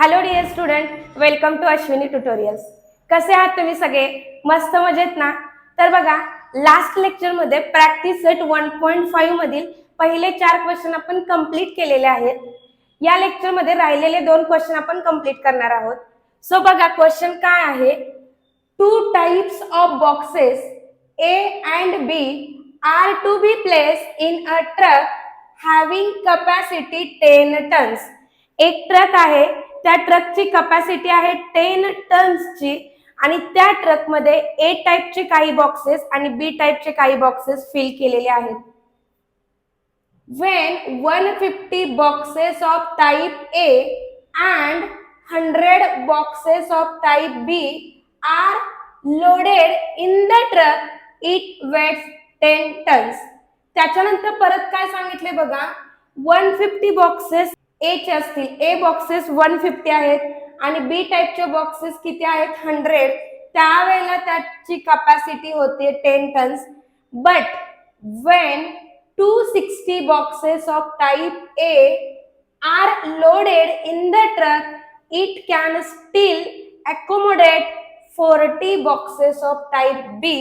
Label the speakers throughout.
Speaker 1: Hello dear student, welcome to Ashwini tutorials. कसे आहात तुम्ही सगळे? मस्त मजेत ना? तर बघा, लास्ट लेक्चरमध्ये प्रॅक्टिस सेट 1.5 मधील पहिले 4 क्वेश्चन आपण कंप्लीट केलेले आहेत. या लेक्चरमध्ये राहिलेले 2 क्वेश्चन आपण कंप्लीट करणार आहोत. सो बघा, क्वेश्चन काय आहे? 2 types of boxes A and B are to be placed in a truck having capacity 10 tons. एक ट्रक आहे, त्या ट्रकची कॅपॅसिटी आहे 10 टन्सची आणि त्या ट्रकमध्ये ए टाइपचे काही बॉक्सेस आणि बी टाइपचे काही बॉक्सेस फिल केलेले आहेत. When 150 boxes of type A and 100 boxes of type B are loaded in the truck, it weighs 10 tons. त्याच्यानंतर परत काय सांगितले बघा, 150 बॉक्सेस ए चे असतील. ए बॉक्सेस 150 आहेत आणि बी टाइपचे बॉक्सेस किती आहेत? 100. त्यावेळेला त्याची कॅपॅसिटी होते 10 tonnes. But when 260 boxes of type A are loaded in the truck, it can still accommodate 40 boxes of type B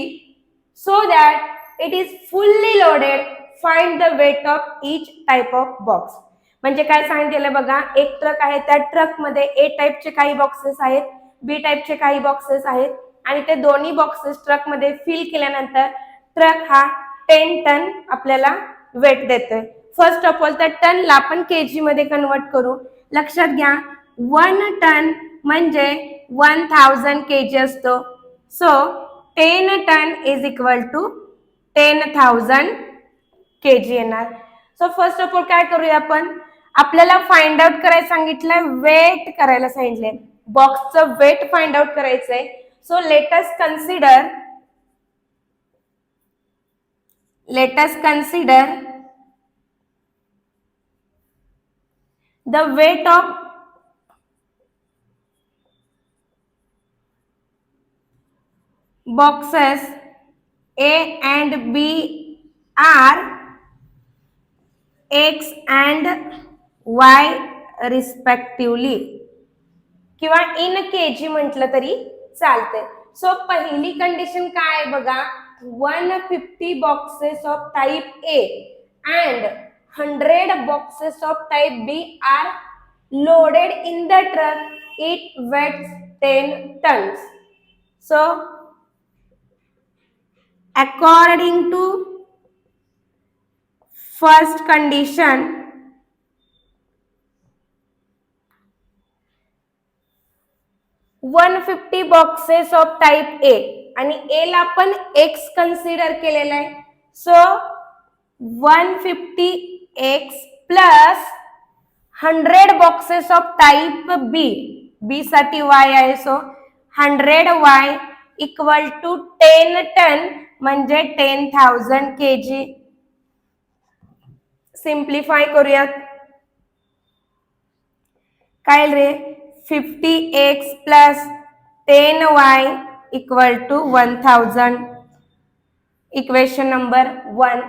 Speaker 1: so that it is fully loaded. Find the weight of each type of box. म्हणजे काय सांगितलेलं बघा, एक truck आहे, त्या truck मध्ये ए टाइपचे काही बॉक्सेस आहेत, बी टाइपचे काही बॉक्सेस आहेत आणि ते दोन्ही बॉक्सेस ट्रक मध्ये फिल केल्यानंतर ट्रक हा 10 टन आपल्याला वेट देतोय. फर्स्ट ऑफ ऑल त्या टनला आपण केजी मध्ये कन्वर्ट करू. लक्षात घ्या, 1 टन म्हणजे 1000 केजी असतो. So 10 ton is equal to 10,000 KG येणार. सो फर्स्ट ऑफ ऑल काय करूया आपण, आपल्याला फाइंड आउट करायला सांगितलंय, वेट करायला सांगितलंय, बॉक्सचं वेट फाइंड आउट करायचंय. So let us consider the weight of boxes A and B are X and Y respectively, किंवा इन केजी म्हटलं तरी चालते. सो पहिली कंडिशन काय आहे बघा, 150 boxes of type A and 100 boxes of type B are loaded in the truck. It weighs 10 tons. So, according to first condition, $150 boxes of type A आणि A ला आपण X कन्सिडर केलेला आहे. So 150X plus 100 boxes of type B, B साठी Y आहे. So 100Y equal to 10 ton म्हणजे 10,000 KG. Simplify करूयात. काय रे, 50X plus 10Y equal to 1000. Equation number 1.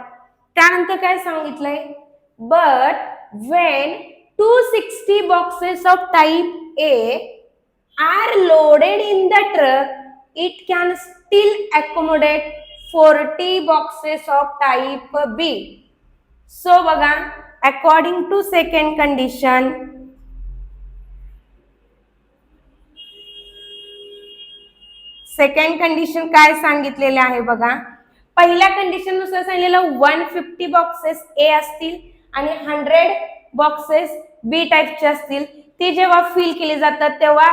Speaker 1: त्यानंतर काय सांगितलंय, but when 260 boxes of type A are loaded in the truck, it can still accommodate 40 boxes of type B. So बघा, according to second condition, second condition काय सांगितलेले आहे बघा, पहिल्या condition नुसार सांगितलेलं 150 बॉक्सेस ए असतील आणि 100 बॉक्सेस बी टाइपचे असतील. ती जेव्हा फिल केली जातात तेव्हा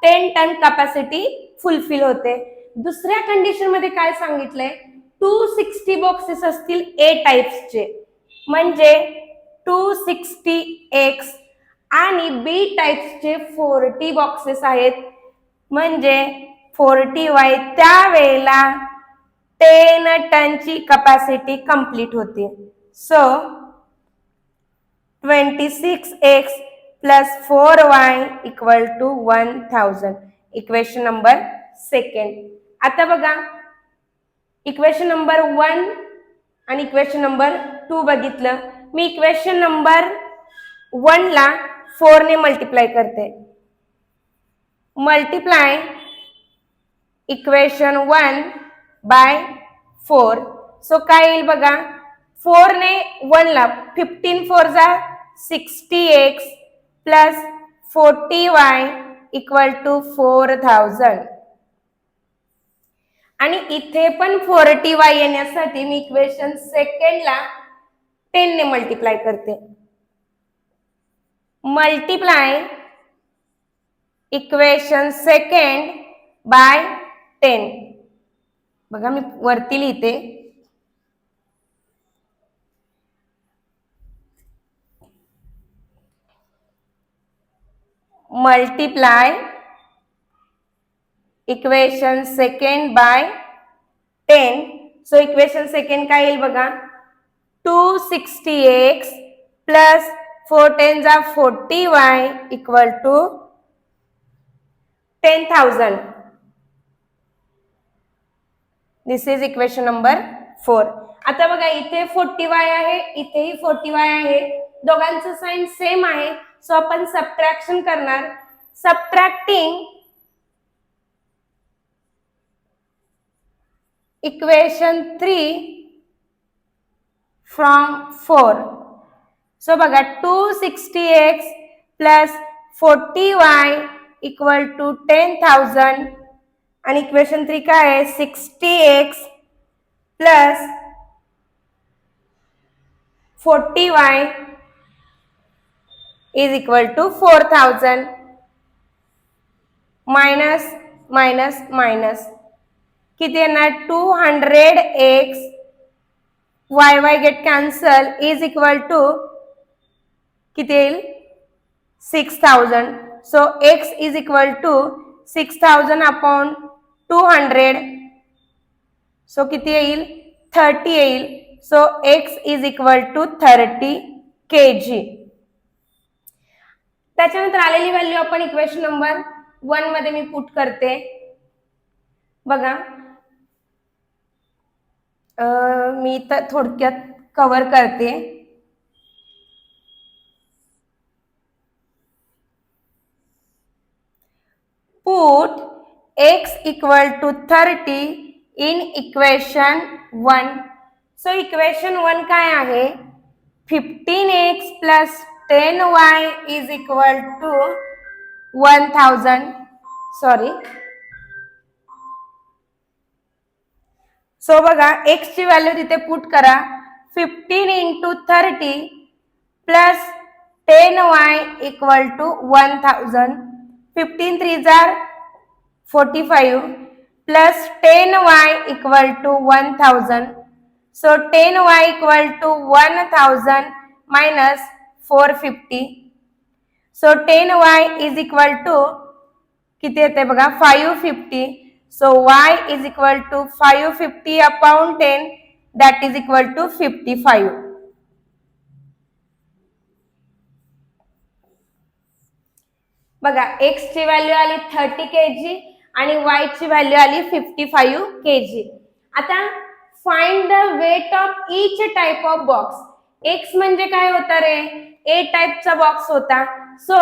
Speaker 1: 10 टन कॅपॅसिटी फुलफिल होते. दुसऱ्या कंडिशन मध्ये काय सांगितलंय, 260 बॉक्सेस असतील ए टाइप्सचे म्हणजे 260X आणि बी टाइप्सचे 40 बॉक्सेस आहेत म्हणजे 40Y. त्यावेळेला 10 टनची कॅपॅसिटी कंप्लीट होते. So 26X plus 4Y equal to 1000. Equation number second. आता बघा, इक्वेशन नंबर 1 आणि इक्वेशन नंबर 2 बघितलं. मी इक्वेशन नंबर 1 ला 4 ने मल्टिप्लाय करते. Multiply equation 1 bye 4. सो काय येईल बघा, 4 ने 1 ला 15 4 जा 60x plus 40y equal to 4000. आणि इथे पण 40y येण्यासाठी मी इक्वेशन सेकंडला 10 ने मल्टिप्लाय करते. Multiply equation second by 10. बघा मी वरती लिहिते. Multiply equation second by 10. So equation second काय येईल बघा, 260x प्लस 4 10 जा 40y equal to 10,000. This is equation number 4. आता बघा इथे 40y आहे, इथेही 40y आहे, दोघांचं साइन सेम आहे. सो आपण सबट्रॅक्शन करणार. Subtracting equation 3 from 4. सो बघा 260x plus 40y equal to 10,000. आणि इक्वेशन 3 काय आहे, 60x plus 40y is equal to 4000. Minus minus minus किती येणार, 200x y get cancel is equal to किती येईल, 6000. So x is equal to 6000 upon 200. So किती येईल, 30 येईल. So x is equal to 30 kg. त्याच्यानंतर आलेली व्हॅल्यू आपण इक्वेशन नंबर 1 मध्ये मी पुट करते. बघा मी तर थोडक्यात कव्हर करते. Put x equal to 30 in equation 1. So equation 1 काय आहे, 15x plus 10y is equal to 1000. Sorry. So बघा x ची व्हॅल्यू तिथे पुट करा. 15 into 30 plus 10y equal to 1000. 15 3 जार 45 plus 10y equal to 1000. So 10y equal to 1000 minus 450. So 10y is equal to किती येते बघा, 550. So y is equal to 550 upon 10 that is equal to 55. बघा x ची value आली 30 kg आणि y ची value आली 55 kg. आता find the weight of each type of box. x म्हणजे काय होता रे, ए टाइपचा बॉक्स होता. सो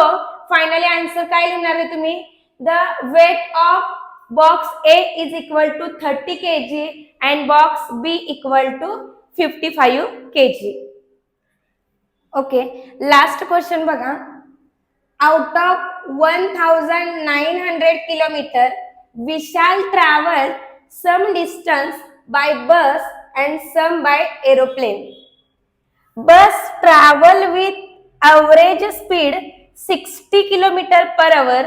Speaker 1: फायनली आन्सर काय लिहिणार आहे तुम्ही, the weight of box A is equal to 30 kg and box B equal to 55 kg. Okay, last question बघा. Out of 1900 kilometre we shall travel some distance by bus and some by aeroplane. Bus travel with average speed 60 km per hour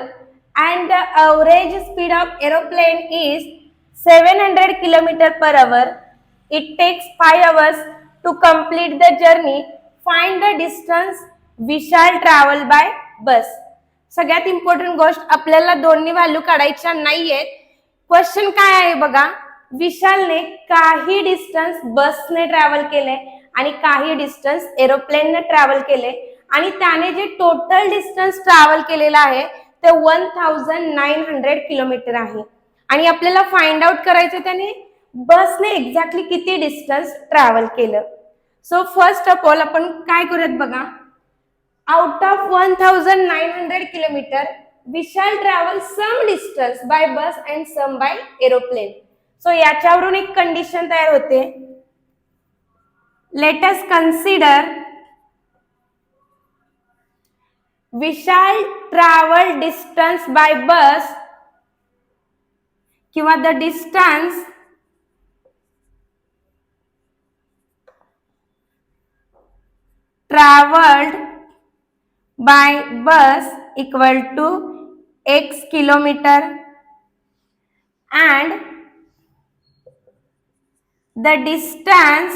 Speaker 1: and the average speed of aeroplane is 700 km per hour. It takes 5 hours to complete the journey. Find the distance we shall travel by bus. सगळ्यात important गोष्ट, आपल्याला दोन्ही value काढायच्या नाहीयेत. Question काय आहे बघा, विशालने काही डिस्टन्स बसने ट्रॅव्हल केले आणि काही डिस्टन्स एरोप्लेनने ट्रॅव्हल केले आणि त्याने जे टोटल डिस्टन्स ट्रॅव्हल केलेला आहे ते 1900 किलोमीटर आहे. आणि आपल्याला फाइंड आउट करायचं त्याने बसने एक्झॅक्टली किती डिस्टन्स ट्रॅव्हल केलं. सो फर्स्ट ऑफ ऑल आपण काय करूयात बघा, out of 1900 kilometre we shall travel some distance by bus and some by aeroplane. So याच्यावरून एक कंडिशन तयार होते. Let us consider we shall travel distance by bus किंवा the distance traveled by bus equal to x kilometer and the distance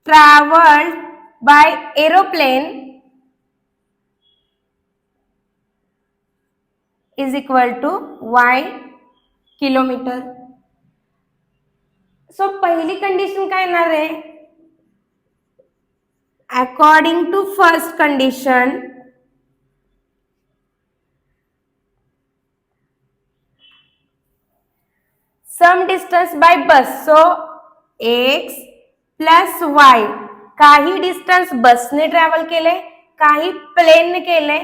Speaker 1: traveled by aeroplane is equal to y kilometer. So पहिली condition काय येणार आहे, according to first condition some distance by bus, so x plus y, काही distance बसने travel केले, काही प्लेनने केले,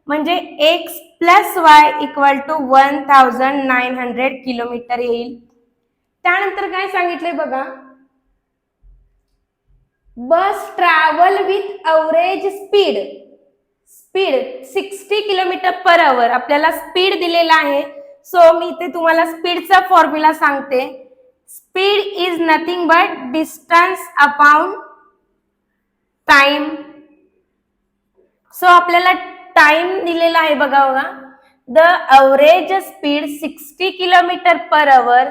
Speaker 1: म्हणजे x plus y equal to 1900 kilometre येईल. त्यानंतर काय सांगितलंय बघा, bus travel with average speed 60 kilometre per hour आपल्याला स्पीड दिलेला आहे. सो मी इथे तुम्हाला स्पीडचा फॉर्म्युला सांगते. Speed is nothing but distance upon time. So आपल्याला टाइम दिलेला आहे बघा, the average speed 60 kilometre per our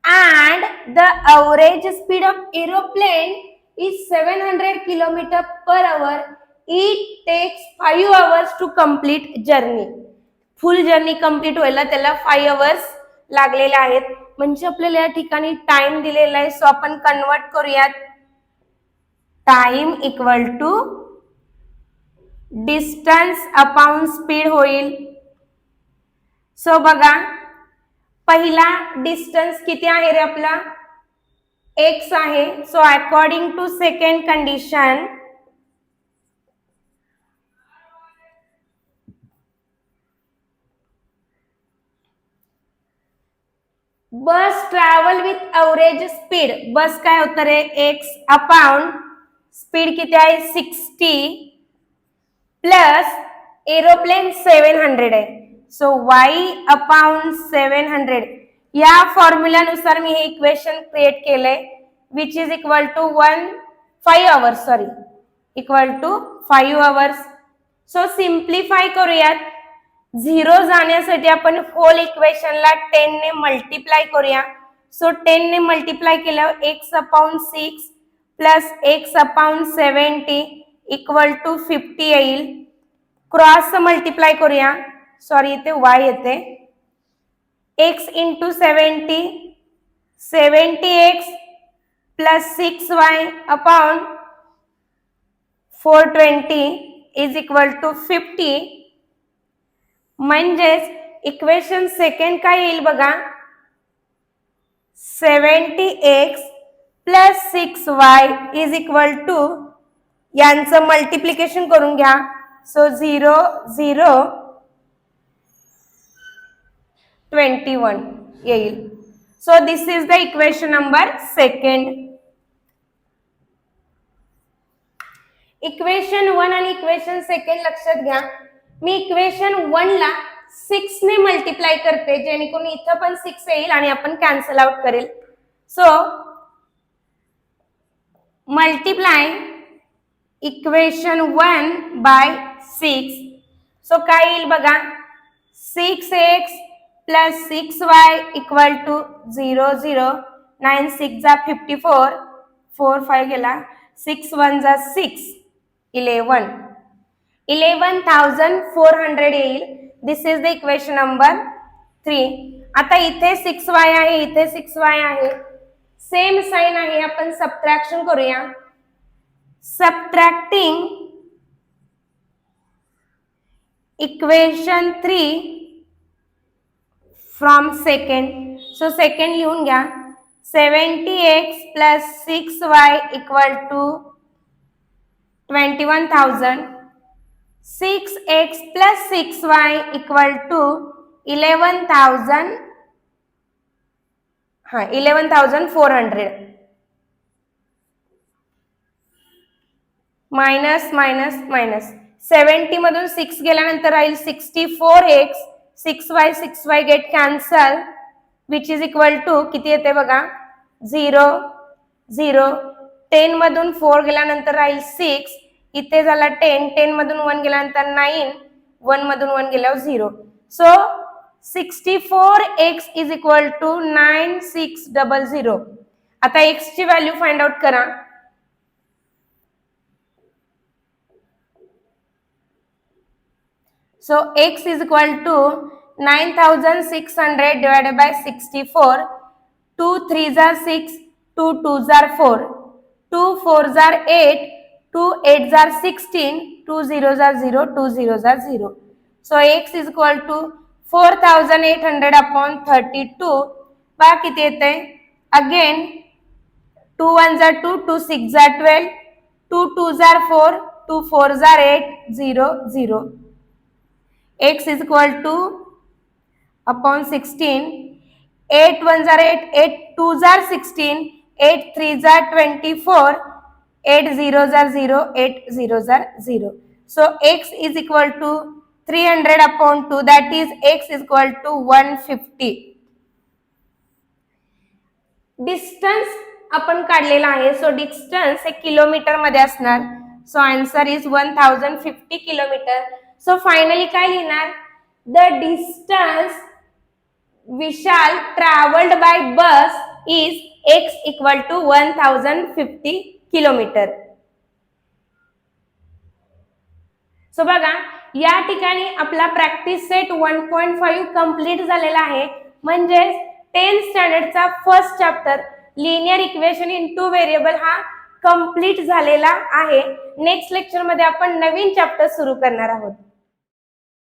Speaker 1: and the average speed of aeroplane is 700 kilometer per hour. It takes 5 hours to complete journey. Full journey complete व्हायला त्याला 5 hours लागलेले आहेत. म्हणजे आपल्याला या ठिकाणी टाइम दिलेला आहे. सो आपण कन्वर्ट करूयात, time equal to distance upon speed होईल. सो बघा, पहिला डिस्टन्स किती आहे रे आपला, x आहे. So according to second condition bus travel with average speed, bus काय होतं रे x अपॉन स्पीड किती आहे 60 प्लस एरोप्लेन 700 आहे. सो y अपॉन 700 या फॉर्म्युल्यानुसार मी हे इक्वेशन क्रिएट केलंय, which is equal to 5 hours equal to 5 hours. So simplify करूयात. 0 जाण्यासाठी आपण होल इक्वेशनला 10 ने मल्टिप्लाय करूया. सो 10 ने मल्टिप्लाय केल्यावर x upon 6 plus x upon 70 equal to 50 येईल. क्रॉस मल्टिप्लाय करूया, सॉरी इथे y येते, x into 70x plus 6y upon 420 is equal to 50. म्हणजेच इक्वेशन सेकंड काय येईल बघा, 70x plus 6y is equal to, यांचं मल्टिप्लिकेशन करून घ्या. सो 0 0 21 येईल. So this is the equation number second. Equation 1 आणि इक्वेशन सेकंड लक्षात घ्या. मी इक्वेशन 1 ला 6 ने मल्टिप्लाय करते, जेणेकरून इथं पण 6 येईल आणि आपण कॅन्सल आउट करेल. So multiply equation 1 by 6. So काय येईल बघा, 6x plus 6y equal to 0 0 9 6 जा 54 4 5 गेला 6 1 जा 6 11,400 येईल. दिस इज द इक्वेशन नंबर 3. आता इथे 6y आहे, इथे 6y आहे, सेम साइन आहे, आपण सबट्रॅक्शन करूया. Subtracting equation 3 from second. So second लिहून घ्या, 70x plus 6y equal to 21,000. 6x plus 6y equal to 11,000. 11,400. Minus minus minus 70 मधून 6 गेल्यानंतर राहील 64x. 6y 6y get cancel which is equal to किती येते बघा 0 0. 10 मधून 4 गेल्यानंतर राहील 6. इथे झाला 10. 10 मधून 1 गेल्यानंतर 9. 1 मधून 1 गेल्यावर 0. So 64x is equal to 9600. आता x ची व्हॅल्यू फाइंड आउट करा. So x is equal to 9600 divided by 64. 2 3s are 6, 2 2s are 4, 2 4s are 8, 2 8s are 16, 2 0s are 0, 2 0s are 0. So x is equal to 4800 upon 32. बघा किती येते again 2 1s are 2, 2 6s are 12, 2 2s are 4, 2 4s are 8, 0 0. x is equal to upon 16. 8 1s are 8, 8 2s are 16, 8 3s are 24, 8 0s are 0, 8 0s are 0. So x is equal to 300 upon 2, that is x is equal to 150. Distance आपण काढलेला आहे. So distance हे kilometre मध्ये असणार. So answer is 1050 kilometre. So finally काय लिहिणार the distance Vishal travelled by bus is x equal to 1050 kilometre. So बघा या ठिकाणी आपला प्रॅक्टिस सेट 1.5 कंप्लीट झालेला आहे. म्हणजे 10th स्टँडर्डचा first chapter linear equation in two variable हा कंप्लीट झालेला आहे. नेक्स्ट लेक्चर मध्ये आपण नवीन चॅप्टर सुरू करणार आहोत.